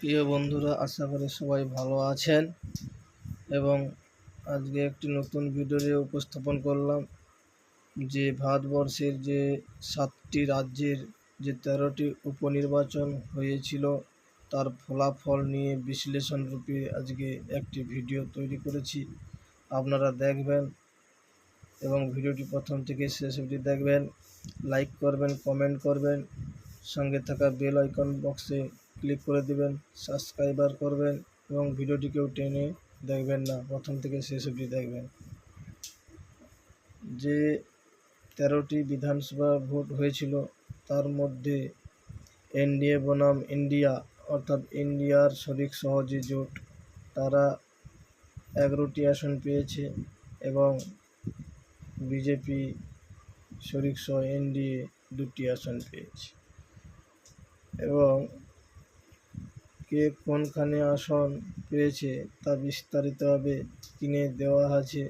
প্রিয় বন্ধুরা, আশা করি সবাই ভালো আছেন এবং আজকে একটি নতুন ভিডিও নিয়ে উপস্থাপন করলাম যে ভারতবর্ষের যে 7টি রাজ্যের যে 13টি উপনির্বাচন হয়েছিল তার ফলাফল নিয়ে বিশ্লেষণরূপে আজকে একটি ভিডিও তৈরি করেছি। আপনারা দেখবেন এবং ভিডিওটি প্রথম থেকে শেষ অবধি দেখবেন, লাইক করবেন, কমেন্ট করবেন, সঙ্গে থাকা বেল আইকন বক্সে ক্লিক করে দিবেন, সাবস্ক্রাইবার করবেন এবং ভিডিওটিকেও টেনে দেখবেন না, প্রথম থেকে শেষ অবধি দেখবেন। যে 13টি বিধানসভা ভোট হয়েছিল তার মধ্যে এনডিএ বনাম ইন্ডিয়া অর্থাৎ ইন্ডিয়ার শরিক সহজে জোট তারা 11টি আসন পেয়েছে এবং বিজেপি শরিক সহ এনডিএ 2টি আসন পেয়েছে এবং কে কোনখানে আসন পেয়েছে তা বিস্তারিতভাবে স্ক্রিনে দেওয়া আছে,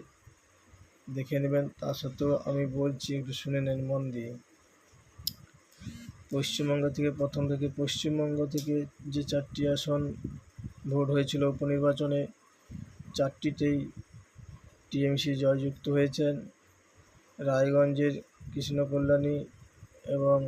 দেখে নেবেন। তা সত্ত্বেও আমি বলছি, একটু শুনে নেন মন দিয়ে। পশ্চিমবঙ্গ থেকে যে 4টি আসন ভোট হয়েছিল উপনির্বাচনে, 4টিতেই টিএমসি জয়যুক্ত হয়েছেন। রায়গঞ্জের কৃষ্ণকল্যাণী এবং